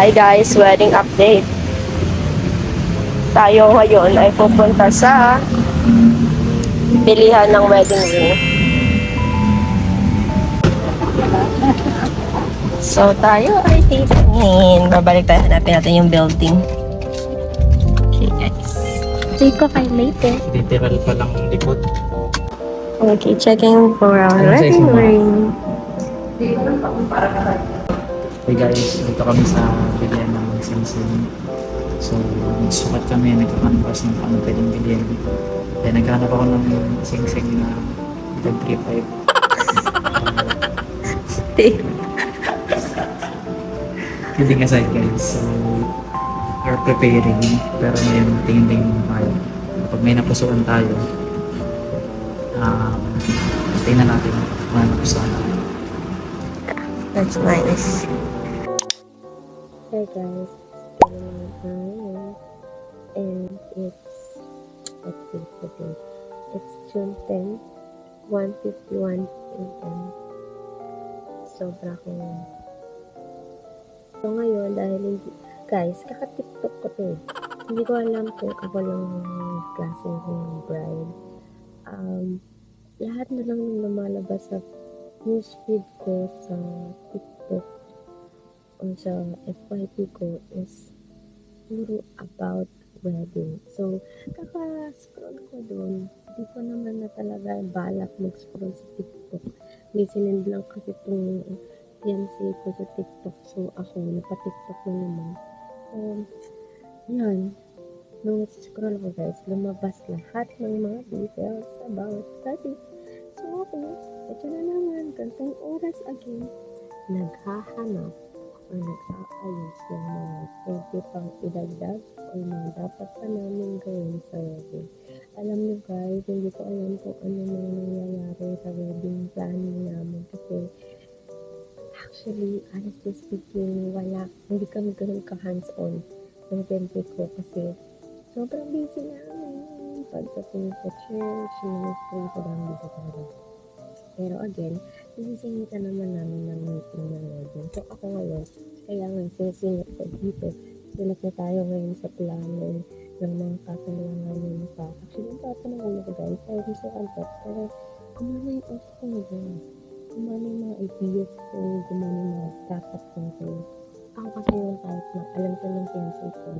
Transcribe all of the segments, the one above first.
Hi guys, wedding update. Tayo ngayon ay pupunta sa bilihan ng wedding ring. So tayo ay titingin. Babalik tayo, hanapin natin yung building. Okay guys. Hindi ko kay later. Literal pa lang likod. Okay, checking for our wedding ring. Hey guys, dito kami sa bilihan ng Singsing. So, nagsukat kami, nagkakanvas ng ano pwedeng bilihan. Then, nagkahanap ako ng Singsing na tag 3.5. Kidding aside guys, so we're preparing. Pero ngayon, tingin-tingin tayo. Kapag may napusuan tayo, tingnan natin kung ano napusuan tayo. That's nice. Hey guys, it's been time and it's it's June 10, 1:51 a.m. Sobra kong so ngayon dahil hindi guys, kaka-tiktok ko to eh. Hindi ko alam kung ako lang klase ng bride. Lahat na lang yung lumalabas sa newsfeed ko sa TikTok o sa FYP ko is puro about wedding. So, kaka-scroll ko doon, hindi ko naman na talaga balak mag-scroll sa TikTok. May sinend lang kasi itong fiancé ko sa TikTok. So, ako, napa-TikTok na naman. So, yan. Nung scroll ko guys, lumabas lahat ng mga details about wedding. So, ako, ito na naman, gantong oras again, naghahanap o nag-aayos ng mga pwede pang idagdag o mga dapat pa namin gawin sa wedding. Alam niyo guys, hindi ko alam kung ano mga nangyayari sa wedding planning namin kasi actually, honestly speaking, hindi kami ganun ka-hands-on ng fiancé ko kasi sobrang busy namin. Pagdating sa church, ministry, sobrang busy talaga. Pero again, sisingita naman namin ng meeting ng wedding. So ako ngayon, kaya nga sinisingit ko dito. Sulat na tayo ngayon sa plano ng mga kasalangan pa. Actually, yung papa ng ulo ko guys, ay gusto antok. Pero kumana yung off ko ngayon. Kumana yung mga ideas ko, kumana yung mga dapat kong gawin. Ako kasi yung type na, alam ko ng fiancé ko,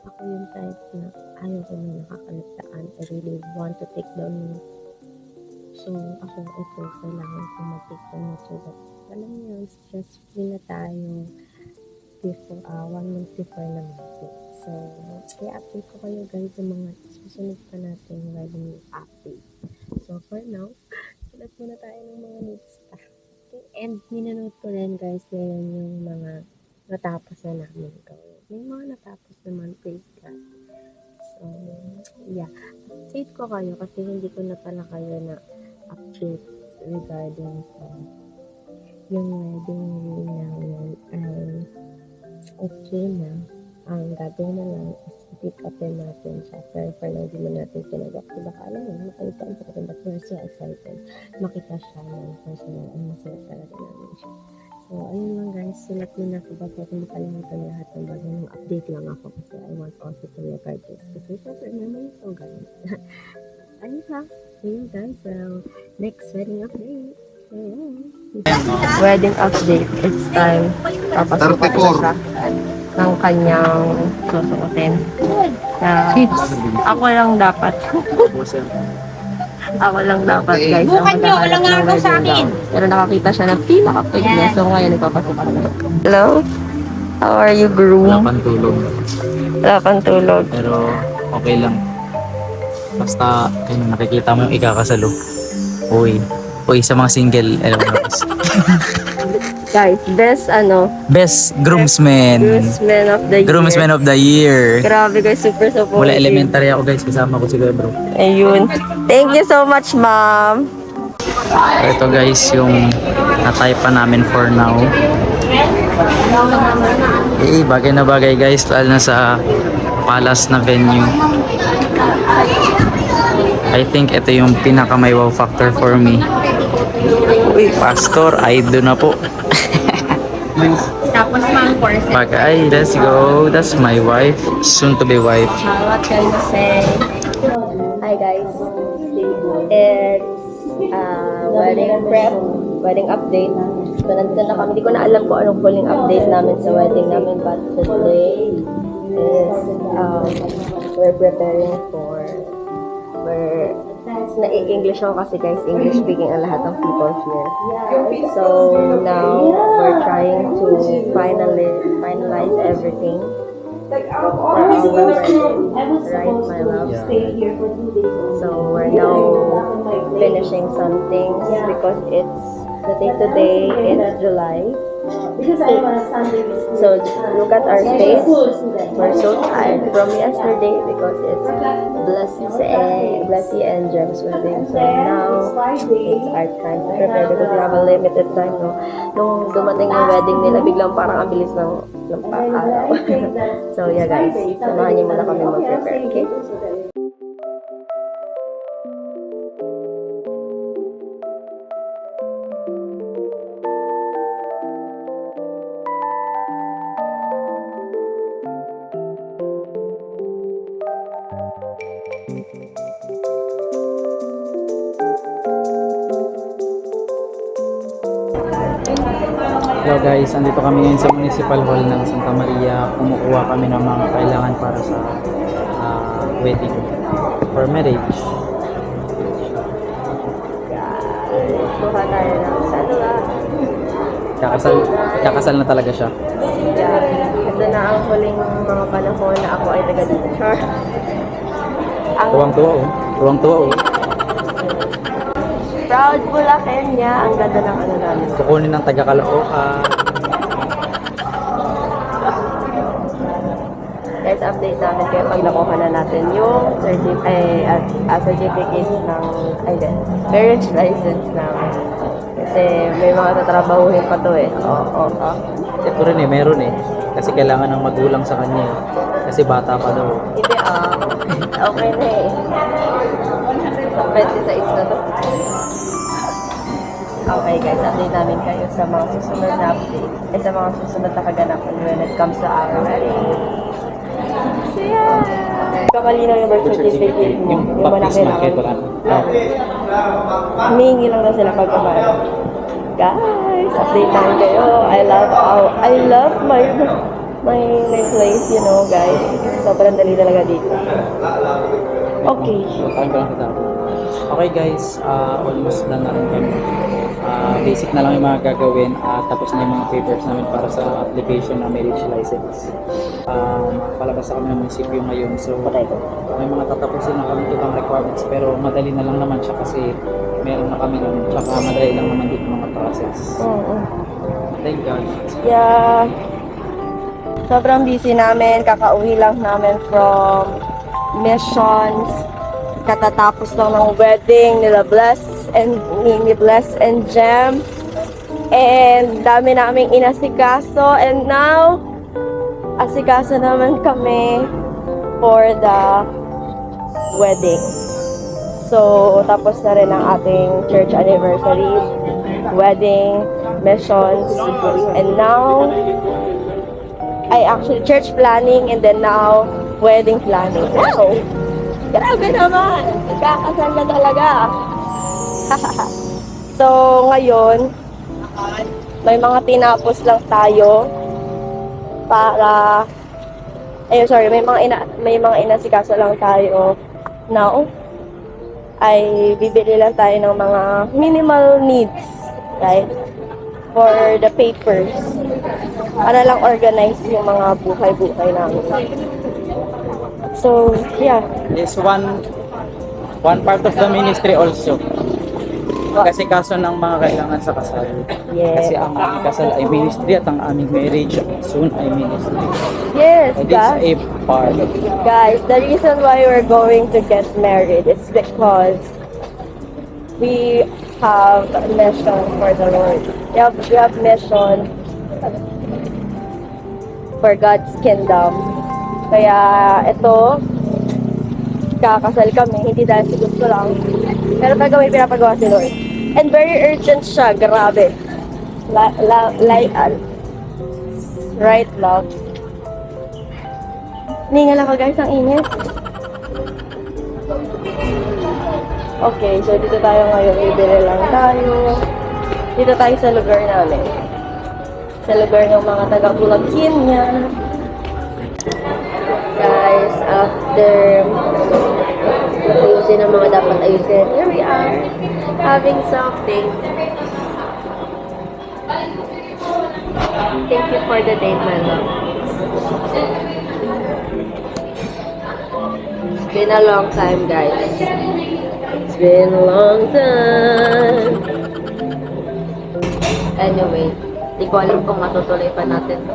ako yung type na ayaw ko na nakakaligtaan. I really want to take down notes. So, ako ito, kailangan ko mag-take down notes so that, alam niyo, stress-free na tayo before, 1 month before na natin. So, i-update ko kayo guys sa mga susunod pa natin wedding updates. So, for now, sulat muna tayo ng mga notes pa. Okay, and minanote ko rin guys ngayon yung mga natapos na namin gawin. May mga natapos naman, praise God. So, yeah. Update ko kayo kasi hindi ko na pala kayo na update regarding sa yung wedding ring namin ay okay na. Ang gagawin na lang is pick upin natin siya. Pero for now, hindi mo natin kinagap. Diba ka alam mo, makalitaan ko rin. But we're so excited. Makita siya ng personal. Ang masaya talaga namin siya. So, ayun lang guys. Sulat mo na ako ba kung hindi kalimutan lahat ng bagay. Nung update lang ako kasi I want also to record this. Kasi syempre, memory ko guys. Ayun lang. See you guys sa next wedding update. Wedding update. It's time. Papasukat na siya ng kanyang susuotin. Ako lang dapat. Ako lang dapat guys. Bukan nyo, walang araw sa akin. Pero nakakita siya ng pinaka-pig niya. So ngayon nagpapasukat na. Hello? How are you, groom? Wala pang tulog. Wala pang tulog. Pero okay lang. Basta, ayun, nakikita mo yung ikakasalo. Uy, sa mga single, alam mo. Guys, Best groomsmen. groomsmen of the year. Groomsmen of the year. Grabe guys, super supportive. Mula elementary ako guys, kasama ko si Kuya Bro. Ayun. Thank you so much, ma'am. Ito guys, yung natay pa namin for now. Bagay na bagay guys, lalo na sa palace na venue. I think ito yung pinaka may wow factor for me. Uy, pastor, ay doon na po. Tapos mang corset. Bagay, let's go. That's my wife. Soon to be wife. What can you say? Hi guys. It's wedding prep, wedding update. So nandito na kami. Hindi ko na alam kung anong huling update namin sa wedding namin, but today is we're preparing for na-English ako kasi guys, English speaking ang lahat ng people here. So now we're trying to finalize everything. Right, my love. So we're now finishing some things because it's the day today is July. So look at our face. We're so tired from yesterday because it's Blessy and Jem's wedding. So now it's our time to prepare because we have a limited time. No? Nung dumating yung wedding nila, biglang parang ang bilis ng araw. So yeah guys, samahan niyo muna kami mag-prepare. Okay? Hello guys, andito kami ngayon sa Municipal Hall ng Santa Maria. Kumukuha kami ng mga kailangan para sa wedding or marriage. Kuha tayo ng salula. Kakasal na talaga siya. Yeah. Ito na ang huling mga panahon na ako ay taga dito. Char. Tuwang-tuwa oh. Tuwang-tuwa oh. Proud Bulacan niya. Ang ganda ng ano namin. Kukunin ng taga-Caloocan. Guys, update namin kayo pag nakuha na natin yung certificate ng marriage license namin. Kasi may mga tatrabahuhin pa to eh. Oo. Ito rin eh, meron eh. Kasi kailangan ng magulang sa kanya eh. Kasi bata pa daw. Hindi okay na eh. 26 na to. Okay guys, update namin kayo sa mga susunod na update. Sa mga susunod na kaganapan when it comes to our wedding. So yeah! Kakalinaw yung birth certificate mo. Yung wala kailangan. Humingi lang na sila pagkabala. Guys, update namin kayo. I love my place, you know guys. Sobrang dali talaga dito. Okay. Okay guys, almost done na rin kami. Basic na lang yung mga gagawin at tapos na yung mga papers namin para sa application ng marriage license. Palabas na kami ng munisipyo ngayon, so may mga tatapusin na kami ibang requirements pero madali na lang naman siya kasi meron na kami nun, tsaka madali lang naman dito mga process. Thank God. Yeah. Sobrang busy namin, kakauwi lang namin from missions. Katatapos lang ng wedding nila ni Bless and Jem. And dami naming inasikaso. And now, asikaso naman kami for the wedding. So, tapos na rin ang ating church anniversary, wedding, missions. And now, church planning and then now, wedding planning. Wow! Grabe naman! Kakasal na talaga! So, ngayon, may mga tinapos lang tayo para may mga inasikaso lang tayo now. Ay bibili lang tayo ng mga minimal needs, right? For the papers. Para lang organize yung mga buhay-buhay namin. So, yeah. Is one part of the ministry also. Kasi kaso ng mga kailangan sa kasal. Yes. Kasi ang aming kasal ay ministry at ang aming marriage soon ay ministry. Yes, So this guys. is a part. Guys, the reason why we're going to get married is because we have a mission for the Lord. We have mission for God's kingdom. Kaya ito, kakasal kami, hindi dahil sa gusto lang. Pero talaga may pinapagawa si Lord. And very urgent siya, grabe. Right, love? Ningal ako guys, ang init. Okay, so dito tayo ngayon. Bibili lang tayo. Dito tayo sa lugar namin. Sa lugar ng mga taga-Bulacan niya. Guys, after ayusin ang mga dapat ayusin, here we are, having something. Thank you for the date, my love. It's been a long time, guys. It's been a long time. Anyway, di ko alam kung matutuloy pa natin to.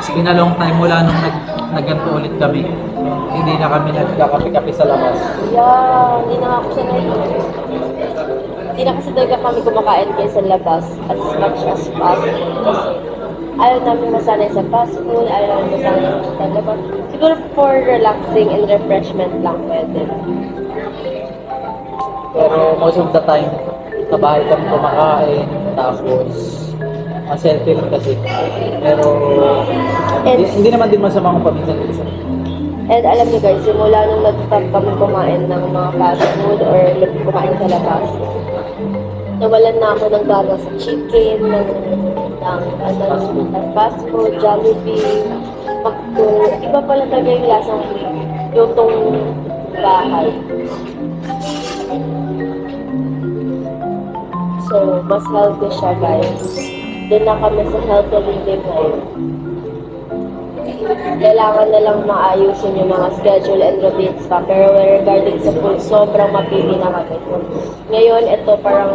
Sige na long time mula nung nagganto ulit kami. Hindi na kami nagkakape-kape sa labas. Yeah, hindi na ako sanay. Hindi na kasi talaga kami kumakain kayo sa labas as much as possible. Kasi ayaw namin masanay sa fast food, ayaw namin masanay sa labas. Siguro for relaxing and refreshment lang pwede. Pero most of the time, sa bahay kami kumakain. Tapos, selfie rin kasi. Pero, hindi naman din masama kung paminsan-minsan. And alam niyo guys, simula nung nag-stop kami kumain ng mga fast food or kumain sa labas, nawalan na ako ng gana sa chicken, ng fast food, Jollibee, Macdo. Iba pala talaga yung lasang lutong bahay. So, mas healthy siya guys. Doon na kami sa healthy living ngayon. Kailangan na lang maayusin yung mga schedule and routines pa. Pero regarding sa food, sobrang mapili na kami. Ngayon, ito parang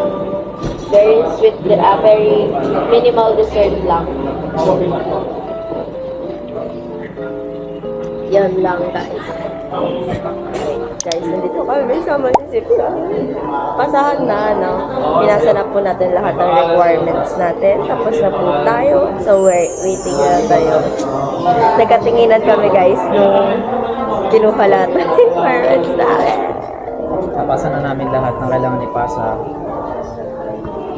very sweet, very minimal dessert lang. Yan lang, guys. Guys, nandito kami sa munisipyo. Pasahan na, no? Pinasa na po natin lahat ng requirements natin. Tapos na po tayo. So, waiting na tayo. Nagkatinginan kami, guys, nung kinuha lahat ng requirements natin. Napasa na namin lahat ng kailangan ipasa.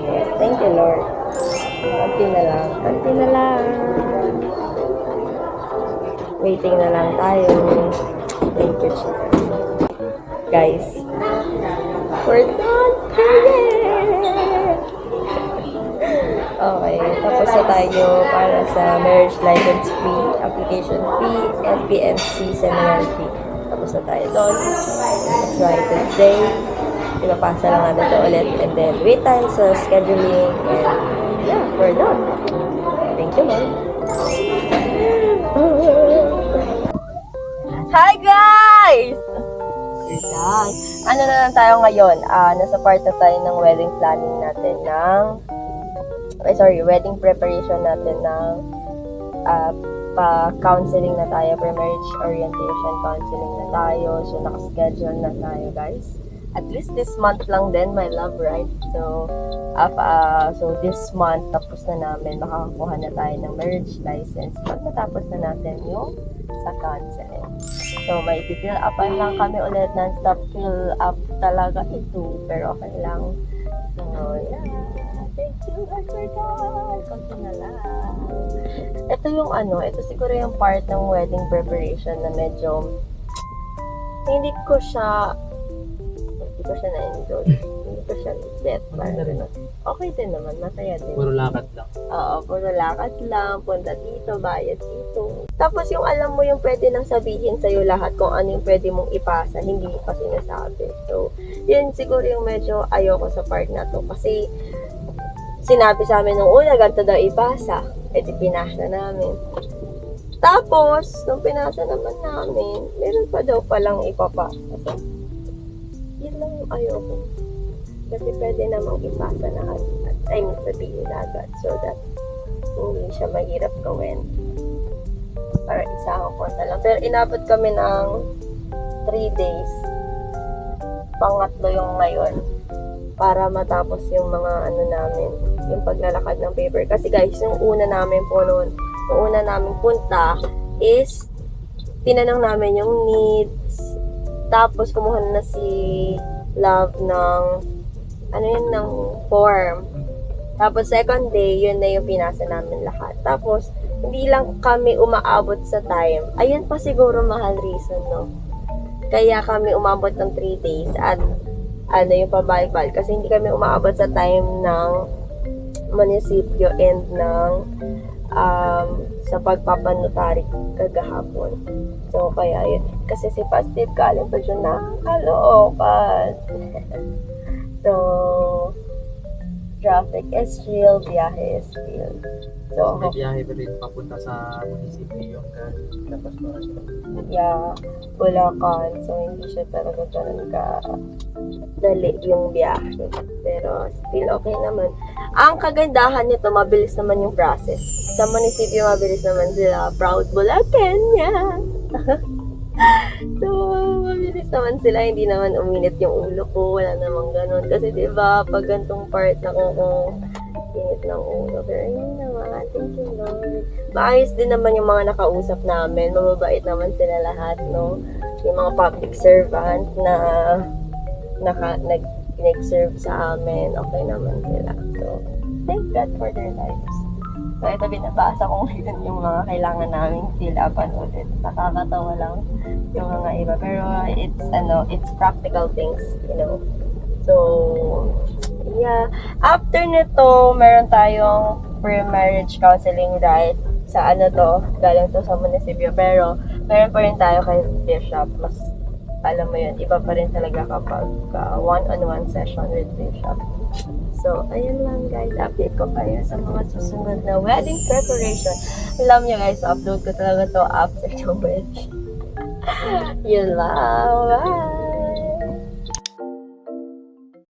Yes, thank you, Lord. Kanti na lang. Kanti na lang. Waiting na lang tayo. Thank you, Jesus. Guys, we're done! Yeah! Okay, tapos na tayo para sa marriage license fee, application fee, and PMC seminar fee. Tapos na tayo doon. That's why today, ipapasa lang natin ito ulit. And then, wait tayo sa scheduling. And yeah, we're done. Thank you, Lord. Hi, guys! We're done. Ano na lang tayo ngayon? Nasa part na tayo ng wedding planning natin ng wedding preparation natin ng pa-counseling na tayo, pre-marriage orientation counseling na tayo. So, nakaschedule na tayo, guys. At least this month lang din, my love, right? So, this month, tapos na namin, makakakuha na tayo ng marriage license. Pag natapos na natin yung sa counseling. So, may fill up lang kami ulit, non-stop fill up talaga ito. Pero okay lang. So, yeah. Thank you, God, for God. Konti na lang. Ito yung ito siguro yung part ng wedding preparation na medyo hindi ko siya na-enjoy. Hindi ko siya bet. Okay din naman, masaya din. Puro lakad lang. Oo, puro lakad lang, punta dito, bayad dito. Tapos yung alam mo yung pwede nang sabihin sa'yo lahat kung ano yung pwede mong ipasa, hindi pa sinasabi. So, yun siguro yung medyo ayoko sa part na to. Kasi, sinabi sa amin nung una, ganito daw ipasa. E di pinasa namin. Tapos, nung pinasa naman namin, meron pa daw palang ipapasa. Yun lang yung ayoko. Kasi pwede namang ipasa na agad. I mean, sabihin na agad. So that hindi siya mahirap gawin. Para isahang punta lang. Pero inabot kami ng 3 days. Pangatlo yung ngayon. Para matapos yung mga namin. Yung paglalakad ng paper. Kasi guys, yung una namin punta is tinanong namin yung needs. Tapos kumuha na si love ng, ng form. Tapos second day, yun na yung pinasa namin lahat. Tapos, hindi lang kami umaabot sa time. Ayun pa siguro mahal reason, no? Kaya kami umabot ng 3 days at yung pabalik-balik. Kasi hindi kami umaabot sa time ng munisipyo and ng sa pagpapanotary kagahapon. So, kaya yun. Kasi si Pastive galing pa siya nakakalookan. So, traffic is real, biyahe is real. So, May biyahe pa rin papunta sa munisipyo yung labas mo rin. yeah, Bulacan. So, hindi siya talaga ganun dali yung biyahe. Pero, still okay naman. Ang kagandahan nito, mabilis naman yung process. Sa munisipyo, mabilis naman sila. Proud Bulacan, yeah! So, mabilis naman sila. Hindi naman uminit yung ulo ko. Wala namang ganun. Kasi, diba, pag gantong part na kung init ng ulo. Pero, yun naman. Thank you, Lord. Maayos din naman yung mga nakausap namin. Mababait naman sila lahat, no? Yung mga public servant na nag-serve sa amin. Okay naman sila. So, thank God for their lives. So, ito binabasa ko ngayon yung mga kailangan namin fill upan ulit. Nakakatawa lang yung mga iba. Pero, it's practical things, So, yeah. After nito, meron tayong pre-marriage counseling right sa galing to sa munisipyo. Pero, meron pa rin tayo kay Bishop. Mas, alam mo yun, iba pa rin talaga kapag one-on-one session with Bishop. So, ayun lang guys. Update ko kayo sa mga susunod na wedding preparation. Alam nyo guys, upload ko talaga to after yung wedding. Yun lang.